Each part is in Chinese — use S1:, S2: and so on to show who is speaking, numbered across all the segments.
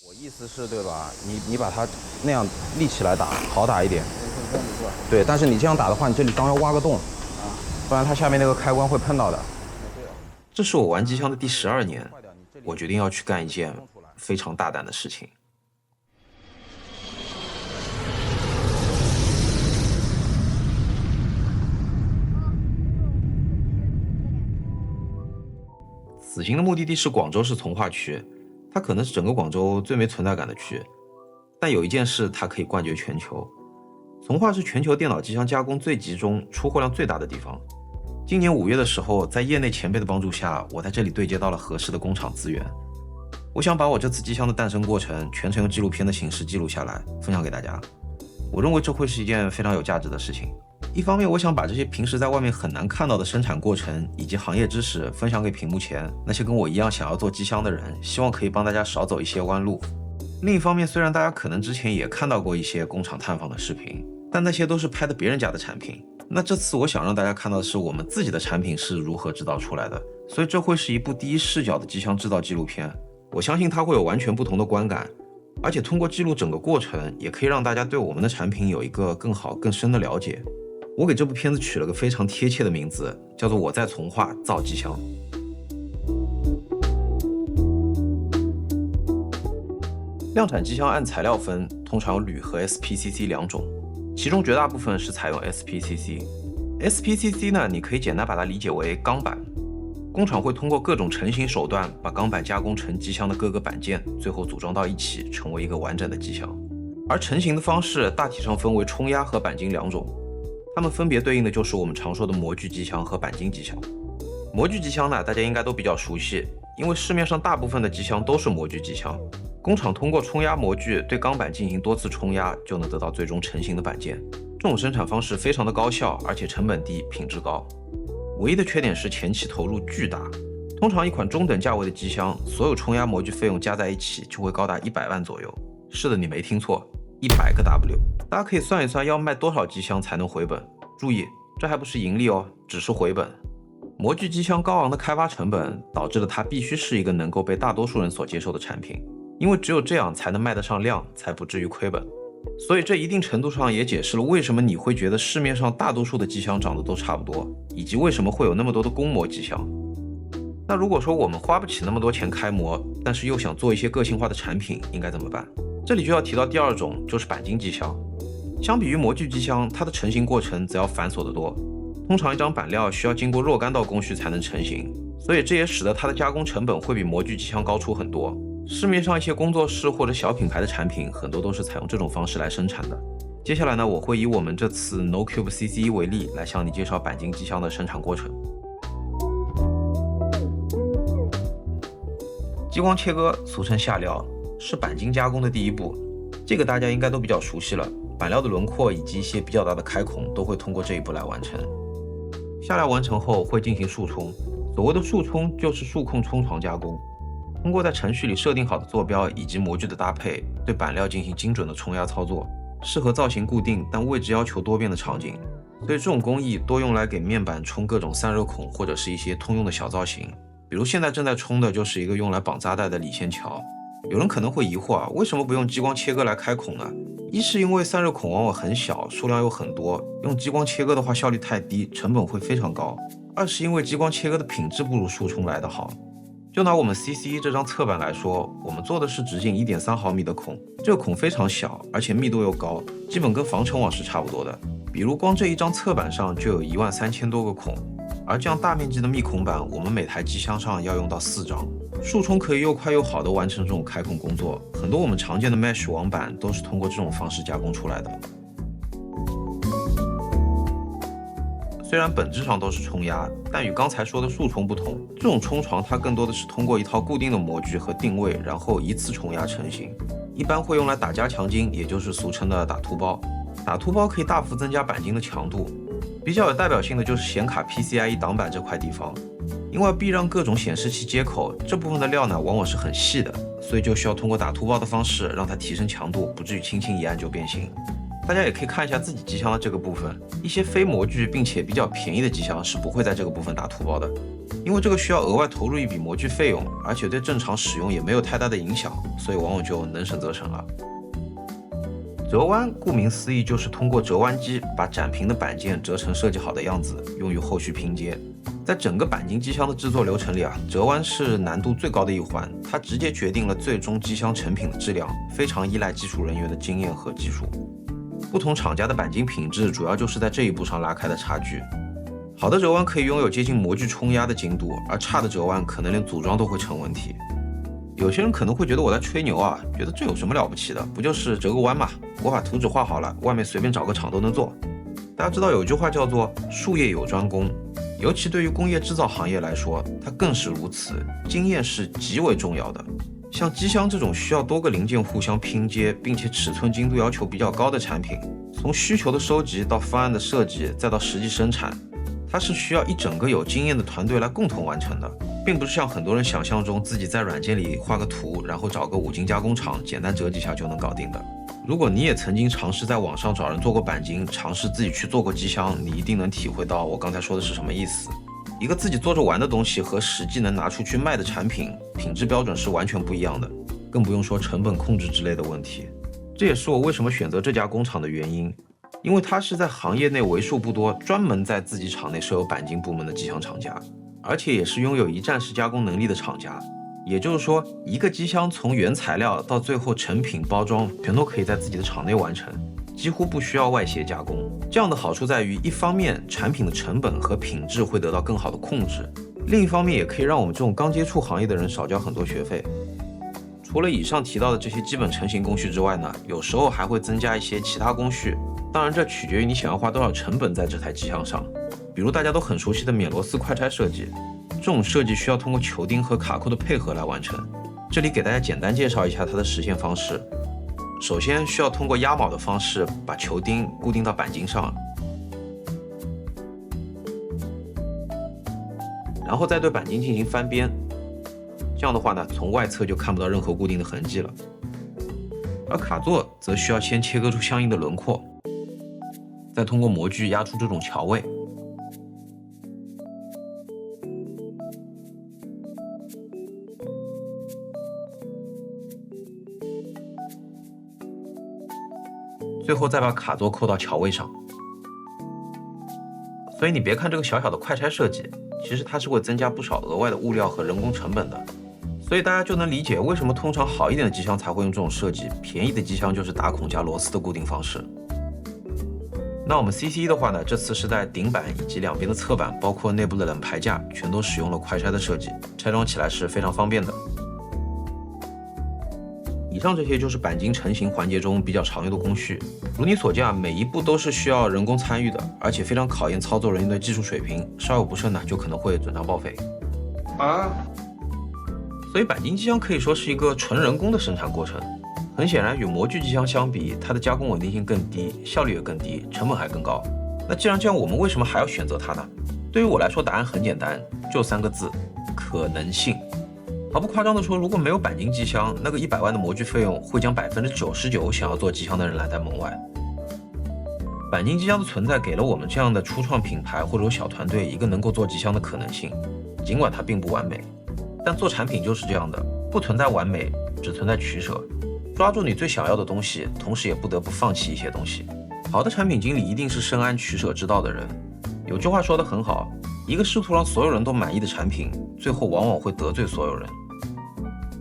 S1: 我意思是，对吧？你把它那样立起来打，好打一点。对，但是你这样打的话，你这里刚要挖个洞，不然它下面那个开关会碰到的。
S2: 这是我玩机箱的第12年，我决定要去干一件非常大胆的事情。此行的目的地是广州市从化区，它可能是整个广州最没存在感的区，但有一件事它可以冠绝全球。从化是全球电脑机箱加工最集中、出货量最大的地方。今年5月的时候，在业内前辈的帮助下，我在这里对接到了合适的工厂资源。我想把我这次机箱的诞生过程全程用纪录片的形式记录下来，分享给大家。我认为这会是一件非常有价值的事情。一方面，我想把这些平时在外面很难看到的生产过程以及行业知识分享给屏幕前那些跟我一样想要做机箱的人，希望可以帮大家少走一些弯路。另一方面，虽然大家可能之前也看到过一些工厂探访的视频，但那些都是拍的别人家的产品。那这次我想让大家看到的是我们自己的产品是如何制造出来的，所以这会是一部第一视角的机箱制造纪录片。我相信它会有完全不同的观感，而且通过记录整个过程，也可以让大家对我们的产品有一个更好更深的了解。我给这部片子取了个非常贴切的名字，叫做《我在从化造机箱》。量产机箱按材料分，通常有铝和 SPCC 两种，其中绝大部分是采用 SPCC。SPCC 呢，你可以简单把它理解为钢板。工厂会通过各种成型手段，把钢板加工成机箱的各个板件，最后组装到一起，成为一个完整的机箱。而成型的方式大体上分为冲压和钣金两种，它们分别对应的就是我们常说的模具机箱和钣金机箱。模具机箱呢，大家应该都比较熟悉，因为市面上大部分的机箱都是模具机箱。工厂通过冲压模具对钢板进行多次冲压，就能得到最终成型的板件。这种生产方式非常的高效，而且成本低，品质高。唯一的缺点是前期投入巨大，通常一款中等价位的机箱，所有冲压模具费用加在一起就会高达100万左右。是的，你没听错，100个 W。大家可以算一算要卖多少机箱才能回本。注意，这还不是盈利哦，只是回本。模具机箱高昂的开发成本导致了它必须是一个能够被大多数人所接受的产品，因为只有这样才能卖得上量，才不至于亏本。所以这一定程度上也解释了为什么你会觉得市面上大多数的机箱长得都差不多，以及为什么会有那么多的公模机箱。那如果说我们花不起那么多钱开模，但是又想做一些个性化的产品，应该怎么办？这里就要提到第二种，就是钣金机箱。相比于模具机箱，它的成型过程则要繁琐得多，通常一张板料需要经过若干道工序才能成型，所以这也使得它的加工成本会比模具机箱高出很多。市面上一些工作室或者小品牌的产品，很多都是采用这种方式来生产的。接下来呢，我会以我们这次 NoCube CC 为例，来向你介绍钣金机箱的生产过程。激光切割，俗称下料，是钣金加工的第一步。这个大家应该都比较熟悉了，板料的轮廓以及一些比较大的开孔都会通过这一步来完成。下料完成后会进行束冲，所谓的束冲就是数控冲床加工。通过在程序里设定好的坐标以及模具的搭配，对板料进行精准的冲压操作，适合造型固定但位置要求多变的场景。所以这种工艺多用来给面板冲各种散热孔或者是一些通用的小造型，比如现在正在冲的就是一个用来绑扎带的理线桥。有人可能会疑惑啊，为什么不用激光切割来开孔呢？一是因为散热孔往往很小，数量又很多，用激光切割的话效率太低，成本会非常高。二是因为激光切割的品质不如速冲来得好。就拿我们 CC 这张侧板来说，我们做的是直径 1.3 毫米的孔，这个孔非常小，而且密度又高，基本跟防尘网是差不多的。比如光这一张侧板上就有13000多个孔，而这样大面积的密孔板，我们每台机箱上要用到4张。速冲可以又快又好的完成这种开孔工作，很多我们常见的 Mesh 网板都是通过这种方式加工出来的。虽然本质上都是冲压，但与刚才说的速冲不同，这种冲床它更多的是通过一套固定的模具和定位，然后一次冲压成型，一般会用来打加强筋，也就是俗称的打凸包。打凸包可以大幅增加钣金的强度，比较有代表性的就是显卡 PCIe 挡板这块地方，因为要避让各种显示器接口，这部分的料呢往往是很细的，所以就需要通过打凸包的方式让它提升强度，不至于轻轻一按就变形。大家也可以看一下自己机箱的这个部分，一些非模具并且比较便宜的机箱是不会在这个部分打凸包的。因为这个需要额外投入一笔模具费用，而且对正常使用也没有太大的影响，所以往往就能省则省了。折弯顾名思义就是通过折弯机把展平的板件折成设计好的样子，用于后续拼接。在整个钣金机箱的制作流程里折弯是难度最高的一环，它直接决定了最终机箱成品的质量，非常依赖技术人员的经验和技术。不同厂家的钣金品质主要就是在这一步上拉开的差距。好的折弯可以拥有接近模具冲压的精度，而差的折弯可能连组装都会成问题。有些人可能会觉得我在吹牛觉得这有什么了不起的，不就是折个弯嘛，我把图纸画好了，外面随便找个厂都能做。大家知道有一句话叫做术业有专攻，尤其对于工业制造行业来说，它更是如此，经验是极为重要的。像机箱这种需要多个零件互相拼接，并且尺寸精度要求比较高的产品，从需求的收集到方案的设计，再到实际生产，它是需要一整个有经验的团队来共同完成的，并不是像很多人想象中自己在软件里画个图，然后找个五金加工厂简单折几下就能搞定的。如果你也曾经尝试在网上找人做过钣金，尝试自己去做过机箱，你一定能体会到我刚才说的是什么意思。一个自己做着玩的东西和实际能拿出去卖的产品，品质标准是完全不一样的，更不用说成本控制之类的问题。这也是我为什么选择这家工厂的原因，因为它是在行业内为数不多专门在自己厂内设有钣金部门的机箱厂家，而且也是拥有一站式加工能力的厂家。也就是说，一个机箱从原材料到最后成品包装，全都可以在自己的厂内完成，几乎不需要外协加工。这样的好处在于，一方面产品的成本和品质会得到更好的控制，另一方面也可以让我们这种刚接触行业的人少交很多学费。除了以上提到的这些基本成型工序之外呢，有时候还会增加一些其他工序，当然这取决于你想要花多少成本在这台机箱上。比如大家都很熟悉的免螺丝快拆设计，这种设计需要通过球钉和卡扣的配合来完成。这里给大家简单介绍一下它的实现方式。首先需要通过压铆的方式把球钉固定到钣金上，然后再对钣金进行翻边。这样的话呢，从外侧就看不到任何固定的痕迹了。而卡座则需要先切割出相应的轮廓，再通过模具压出这种桥位。最后再把卡座扣到桥位上。所以你别看这个小小的快拆设计，其实它是会增加不少额外的物料和人工成本的。所以大家就能理解为什么通常好一点的机箱才会用这种设计，便宜的机箱就是打孔加螺丝的固定方式。那我们 CCE 的话呢，这次是在顶板以及两边的侧板，包括内部的冷排架，全都使用了快拆的设计，拆装起来是非常方便的。以上这些就是钣金成型环节中比较常用的工序，如你所见每一步都是需要人工参与的，而且非常考验操作人员的技术水平，稍有不慎呢，就可能会准账报废。所以钣金机箱可以说是一个纯人工的生产过程。很显然，与模具机箱相比，它的加工稳定性更低，效率也更低，成本还更高。那既然这样，我们为什么还要选择它呢？对于我来说，答案很简单，就3个字：可能性。毫不夸张地说，如果没有钣金机箱，那个100万的模具费用会将99%想要做机箱的人拦在门外。钣金机箱的存在给了我们这样的初创品牌或者小团队一个能够做机箱的可能性，尽管它并不完美。但做产品就是这样的，不存在完美，只存在取舍。抓住你最想要的东西，同时也不得不放弃一些东西。好的产品经理一定是深谙取舍之道的人。有句话说得很好，一个试图让所有人都满意的产品，最后往往会得罪所有人。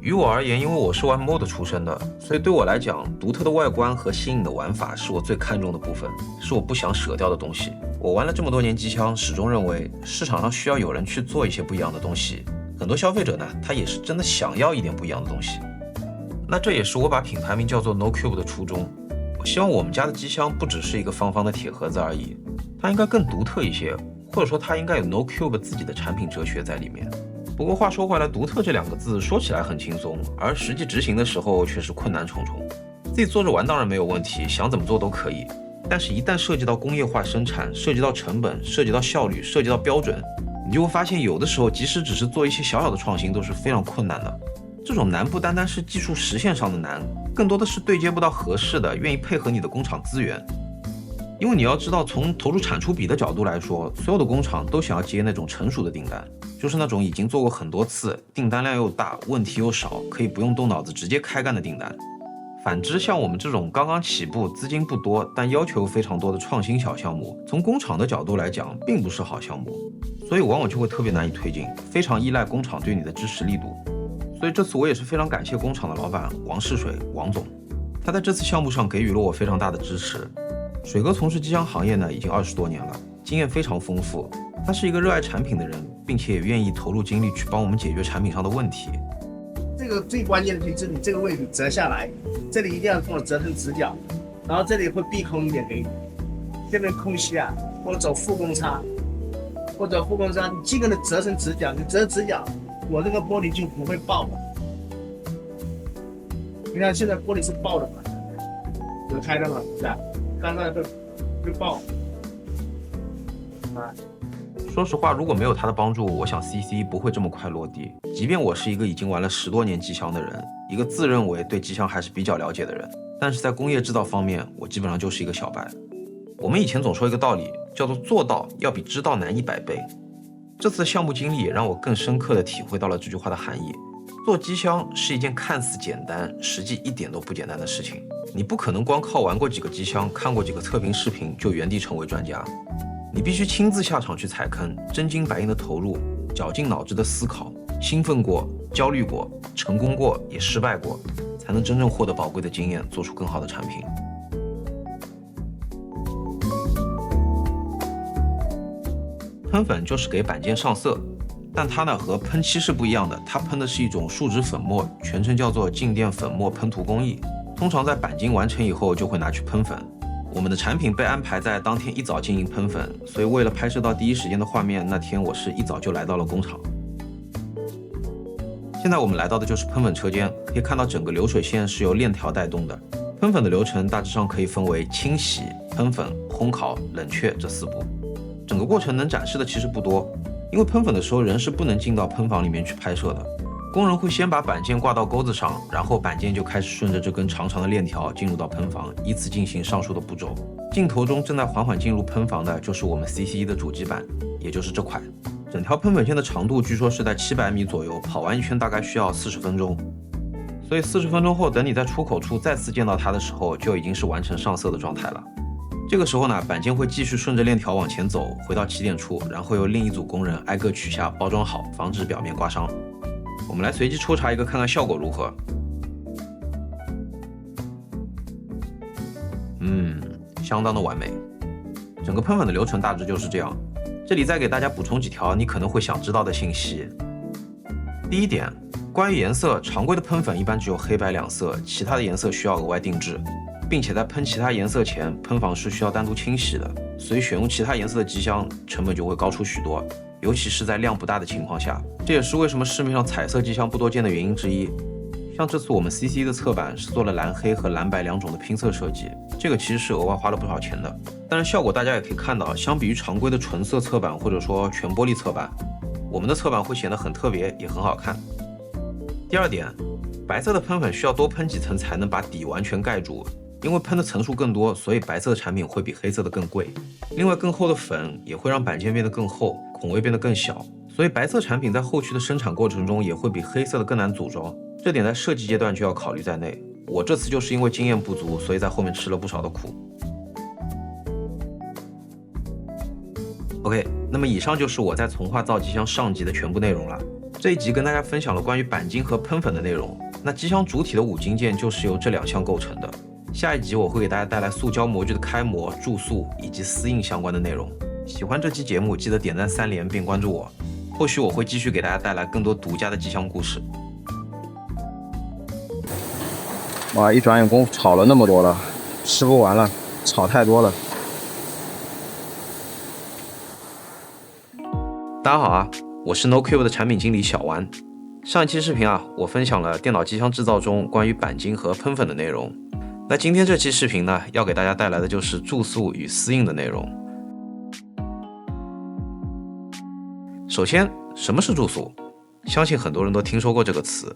S2: 于我而言，因为我是玩 mod 出身的，所以对我来讲，独特的外观和新颖的玩法是我最看重的部分，是我不想舍掉的东西。我玩了这么多年机箱，始终认为市场上需要有人去做一些不一样的东西。很多消费者呢，他也是真的想要一点不一样的东西。那这也是我把品牌名叫做 NoCube 的初衷。我希望我们家的机箱不只是一个方方的铁盒子而已，它应该更独特一些，或者说它应该有 NoCube 自己的产品哲学在里面。不过话说回来，独特这2个字说起来很轻松，而实际执行的时候却是困难重重。自己做着玩当然没有问题，想怎么做都可以，但是一旦涉及到工业化生产，涉及到成本，涉及到效率，涉及到标准，你就会发现有的时候即使只是做一些小小的创新都是非常困难的。这种难不单单是技术实现上的难，更多的是对接不到合适的愿意配合你的工厂资源。因为你要知道，从投入产出比的角度来说，所有的工厂都想要接那种成熟的订单，就就是那种已经做过很多次，订单量又大，问题又少，可以不用动脑子直接开干的订单。反之，像我们这种刚刚起步、资金不多但要求非常多的创新小项目，从工厂的角度来讲，并不是好项目，所以往往就会特别难以推进，非常依赖工厂对你的支持力度。所以这次我也是非常感谢工厂的老板王世水王总，他在这次项目上给予了我非常大的支持。水哥从事机箱行业呢已经20多年了，经验非常丰富，他是一个热爱产品的人，并且也愿意投入精力去帮我们解决产品上的问题。
S3: 这个最关键的就是你这个位置折下来，这里一定要跟我折成直角，然后这里会闭空一点给你，这边空隙啊，或者走负公差，你尽可能折成直角，你折直角，我这个玻璃就不会爆了。你看现在玻璃是爆的嘛，折开的嘛，是吧？刚才会爆啊。
S2: 说实话，如果没有他的帮助，我想 CC 不会这么快落地。即便我是一个已经玩了10多年机箱的人，一个自认为对机箱还是比较了解的人，但是在工业制造方面，我基本上就是一个小白。我们以前总说一个道理，叫做做到要比知道难100倍。这次项目经历也让我更深刻地体会到了这句话的含义。做机箱是一件看似简单，实际一点都不简单的事情。你不可能光靠玩过几个机箱，看过几个测评视频就原地成为专家。你必须亲自下场去踩坑，真金白银的投入，绞尽脑汁的思考，兴奋过，焦虑过，成功过，也失败过，才能真正获得宝贵的经验，做出更好的产品。喷粉就是给板件上色，但它呢和喷漆是不一样的，它喷的是一种树脂粉末，全称叫做静电粉末喷涂工艺。通常在钣金完成以后就会拿去喷粉。我们的产品被安排在当天一早进行喷粉，所以为了拍摄到第一时间的画面，那天我是一早就来到了工厂。现在我们来到的就是喷粉车间，可以看到整个流水线是由链条带动的。喷粉的流程大致上可以分为清洗、喷粉、烘烤、冷却这4步。整个过程能展示的其实不多，因为喷粉的时候人是不能进到喷房里面去拍摄的。工人会先把板件挂到钩子上，然后板件就开始顺着这根长长的链条进入到喷房，依次进行上述的步骤。镜头中正在缓缓进入喷房的就是我们 CC1 的主机板，也就是这块。整条喷粉线的长度据说是在700米左右，跑完一圈大概需要40分钟。所以40分钟后，等你在出口处再次见到它的时候，就已经是完成上色的状态了。这个时候呢，板件会继续顺着链条往前走，回到起点处，然后由另一组工人挨个取下，包装好，防止表面刮伤。我们来随机抽查一个，看看效果如何。相当的完美。整个喷粉的流程大致就是这样。这里再给大家补充几条你可能会想知道的信息。第一点，关于颜色，常规的喷粉一般只有黑白2色，其他的颜色需要额外定制，并且在喷其他颜色前，喷房是需要单独清洗的，所以选用其他颜色的机箱成本就会高出许多。尤其是在量不大的情况下，这也是为什么市面上彩色机箱不多见的原因之一。像这次我们 CC 的侧板是做了蓝黑和蓝白2种的拼色设计，这个其实是额外花了不少钱的。但是效果大家也可以看到，相比于常规的纯色侧板或者说全玻璃侧板，我们的侧板会显得很特别，也很好看。第二点，白色的喷粉需要多喷几层才能把底完全盖住。因为喷的层数更多，所以白色的产品会比黑色的更贵。另外，更厚的粉也会让板件变得更厚，孔位变得更小，所以白色产品在后续的生产过程中也会比黑色的更难组装。这点在设计阶段就要考虑在内。我这次就是因为经验不足，所以在后面吃了不少的苦。OK， 那么以上就是我在从化造机箱上集的全部内容了。这一集跟大家分享了关于钣金和喷粉的内容。那机箱主体的5金件就是由这2项构成的。下一集我会给大家带来塑胶模具的开模、注塑以及丝印相关的内容。喜欢这期节目，记得点赞3连并关注我，后续我会继续给大家带来更多独家的机箱故事。
S1: 哇，一转眼功夫炒了那么多了，吃不完了，炒太多了。
S2: 大家好啊，我是 NoCube 的产品经理小丸。上一期视频啊，我分享了电脑机箱制造中关于钣金和喷粉的内容。那今天这期视频呢，要给大家带来的就是注塑与丝印的内容。首先，什么是注塑？相信很多人都听说过这个词。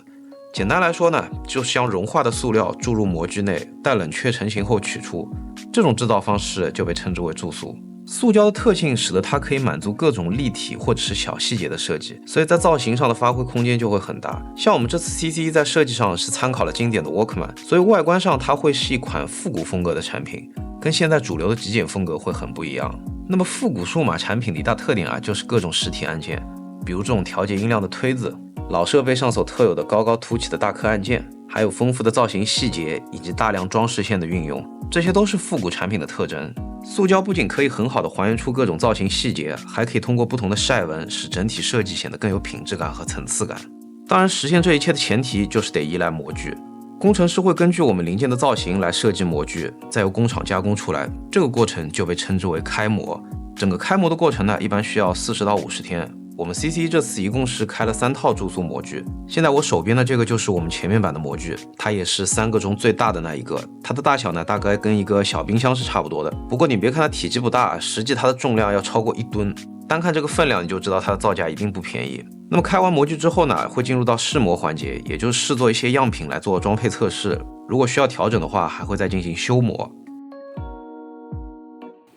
S2: 简单来说呢，就是将融化的塑料注入模具内，待冷却成型后取出，这种制造方式就被称之为注塑。塑胶的特性使得它可以满足各种立体或者是小细节的设计，所以在造型上的发挥空间就会很大。像我们这次 CC 在设计上是参考了经典的 Walkman， 所以外观上它会是一款复古风格的产品，跟现在主流的极简风格会很不一样。那么复古数码产品的一大特点啊，就是各种实体按键，比如这种调节音量的推子，老设备上所特有的高高凸起的大颗按键，还有丰富的造型细节以及大量装饰线的运用，这些都是复古产品的特征。塑胶不仅可以很好的还原出各种造型细节，还可以通过不同的晒纹使整体设计显得更有品质感和层次感。当然，实现这一切的前提就是得依赖模具。工程师会根据我们零件的造型来设计模具，再由工厂加工出来，这个过程就被称之为开模。整个开模的过程呢，一般需要40到50天。我们 CC 这次一共是开了3套注塑模具，现在我手边的这个就是我们前面版的模具，它也是3个中最大的那一个，它的大小呢大概跟一个小冰箱是差不多的。不过你别看它体积不大，实际它的重量要超过1吨，单看这个分量你就知道它的造价一定不便宜。那么开完模具之后呢，会进入到试模环节，也就是试做一些样品来做装配测试，如果需要调整的话，还会再进行修模。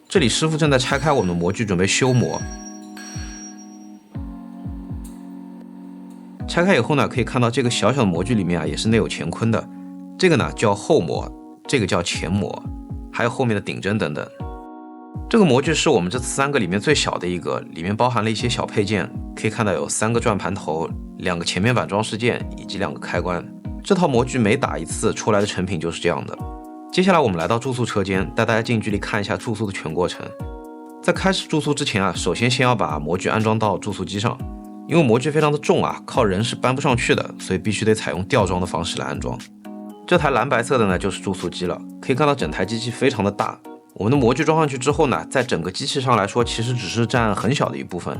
S2: 这里师傅正在拆开我们的模具，准备修模。拆开以后呢，可以看到这个小小的模具里面啊，也是内有乾坤的。这个呢叫后模，这个叫前模，还有后面的顶针等等。这个模具是我们这次3个里面最小的一个，里面包含了一些小配件，可以看到有3个转盘头、2个前面板装饰件以及2个开关。这套模具每打一次出来的成品就是这样的。接下来我们来到注塑车间，带大家近距离看一下注塑的全过程。在开始注塑之前啊，首先要把模具安装到注塑机上。因为模具非常的重啊，靠人是搬不上去的，所以必须得采用吊装的方式来安装。这台蓝白色的呢就是注塑机了，可以看到整台机器非常的大。我们的模具装上去之后呢，在整个机器上来说，其实只是占很小的一部分。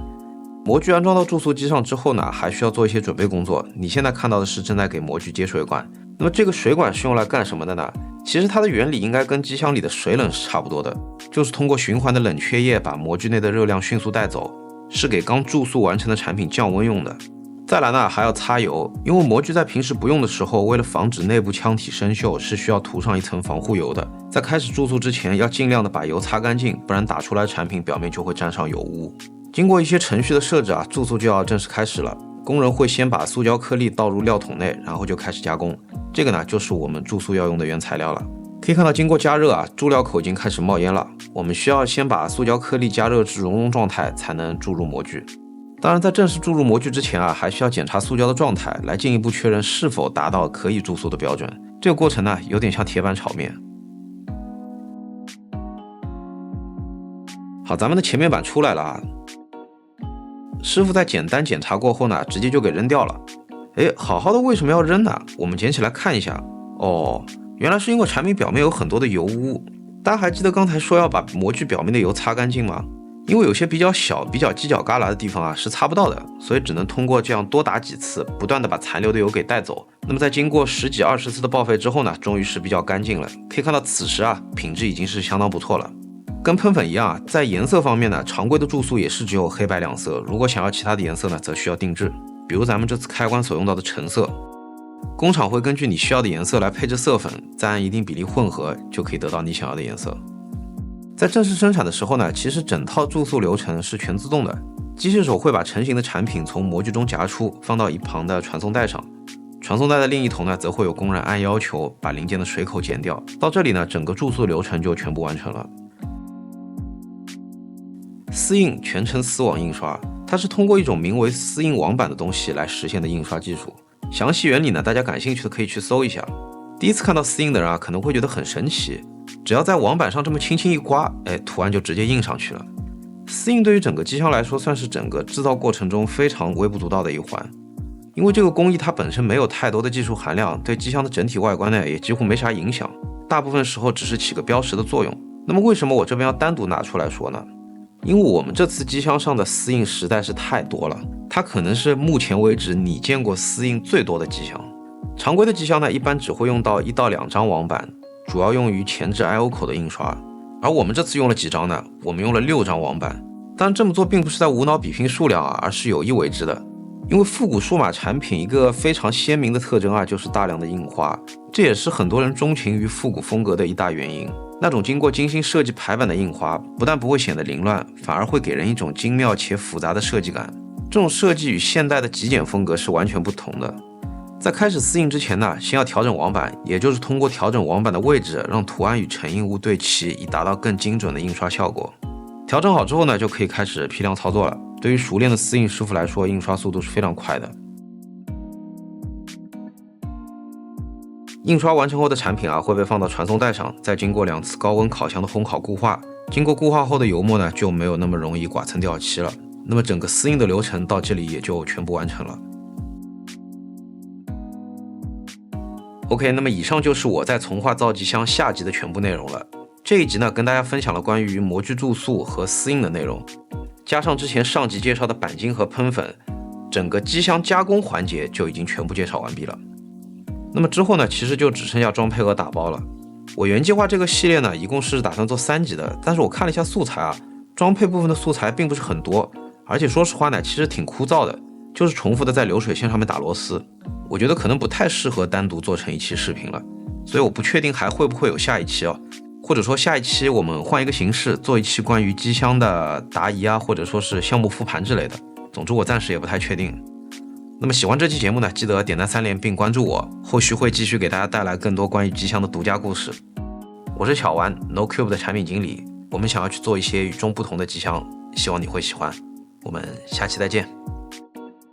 S2: 模具安装到注塑机上之后呢，还需要做一些准备工作。你现在看到的是正在给模具接水管。那么这个水管是用来干什么的呢？其实它的原理应该跟机箱里的水冷是差不多的，就是通过循环的冷却液把模具内的热量迅速带走，是给刚注塑完成的产品降温用的。再来呢，还要擦油，因为模具在平时不用的时候，为了防止内部腔体生锈，是需要涂上一层防护油的。在开始注塑之前，要尽量的把油擦干净，不然打出来的产品表面就会沾上油污。经过一些程序的设置啊，注塑就要正式开始了。工人会先把塑胶颗粒倒入料桶内，然后就开始加工。这个呢，就是我们注塑要用的原材料了。可以看到，经过加热啊，注料口已经开始冒烟了。我们需要先把塑胶颗粒加热至熔融状态，才能注入模具。当然，在正式注入模具之前啊，还需要检查塑胶的状态，来进一步确认是否达到可以注塑的标准。这个过程呢，有点像铁板炒面。好，咱们的前面板出来了啊。师傅在简单检查过后呢，直接就给扔掉了。好好的为什么要扔呢？我们捡起来看一下。哦，原来是因为产品表面有很多的油污。大家还记得刚才说要把模具表面的油擦干净吗？因为有些比较小、比较犄角旮旯的地方啊是擦不到的，所以只能通过这样多打几次，不断的把残留的油给带走。那么在经过10几20次的报废之后呢，终于是比较干净了。可以看到此时啊，品质已经是相当不错了。跟喷粉一样啊，在颜色方面呢，常规的注塑也是只有黑白2色，如果想要其他的颜色呢，则需要定制。比如咱们这次开关所用到的橙色，工厂会根据你需要的颜色来配置色粉，再按一定比例混合，就可以得到你想要的颜色。在正式生产的时候呢，其实整套注塑流程是全自动的，机械手会把成型的产品从模具中夹出，放到一旁的传送带上。传送带的另一头呢，则会有工人按要求把零件的水口剪掉。到这里呢，整个注塑流程就全部完成了。丝印全称丝网印刷，它是通过一种名为丝印网板的东西来实现的印刷技术。详细原理呢，大家感兴趣的可以去搜一下。第一次看到丝印的人啊，可能会觉得很神奇，只要在网板上这么轻轻一刮，图案就直接印上去了。丝印对于整个机箱来说，算是整个制造过程中非常微不足道的一环。因为这个工艺它本身没有太多的技术含量，对机箱的整体外观呢也几乎没啥影响，大部分时候只是起个标识的作用。那么为什么我这边要单独拿出来说呢？因为我们这次机箱上的丝印实在是太多了，它可能是目前为止你见过丝印最多的机箱。常规的机箱呢，一般只会用到1到2张网板，主要用于前置 I/O 口的印刷。而我们这次用了几张呢？我们用了6张网板。但这么做并不是在无脑比拼数量啊，而是有意为之的。因为复古数码产品一个非常鲜明的特征啊，就是大量的印花，这也是很多人钟情于复古风格的一大原因。那种经过精心设计排版的印花，不但不会显得凌乱，反而会给人一种精妙且复杂的设计感。这种设计与现代的极简风格是完全不同的。在开始撕印之前呢，先要调整网板，也就是通过调整网板的位置，让图案与成印物对齐，以达到更精准的印刷效果。调整好之后呢，就可以开始批量操作了。对于熟练的撕印师傅来说，印刷速度是非常快的。印刷完成后的产品啊，会被放到传送带上，再经过2次高温烤箱的烘烤固化。经过固化后的油墨呢，就没有那么容易剐蹭掉漆了。那么整个撕印的流程到这里也就全部完成了。OK， 那么以上就是我在从化造机箱下集的全部内容了。这一集呢，跟大家分享了关于模具注塑和撕印的内容，加上之前上集介绍的钣金和喷粉，整个机箱加工环节就已经全部介绍完毕了。那么之后呢，其实就只剩下装配和打包了。我原计划这个系列呢，一共是打算做3集的，但是我看了一下素材啊，装配部分的素材并不是很多，而且说实话呢，其实挺枯燥的，就是重复的在流水线上面打螺丝，我觉得可能不太适合单独做成一期视频了，所以我不确定还会不会有下一期哦，或者说下一期我们换一个形式，做一期关于机箱的答疑啊，或者说是项目复盘之类的，总之我暂时也不太确定。那么喜欢这期节目呢，记得点赞3连并关注我，后续会继续给大家带来更多关于机箱的独家故事。我是小丸 NoCube 的产品经理，我们想要去做一些与众不同的机箱，希望你会喜欢。我们下期再见。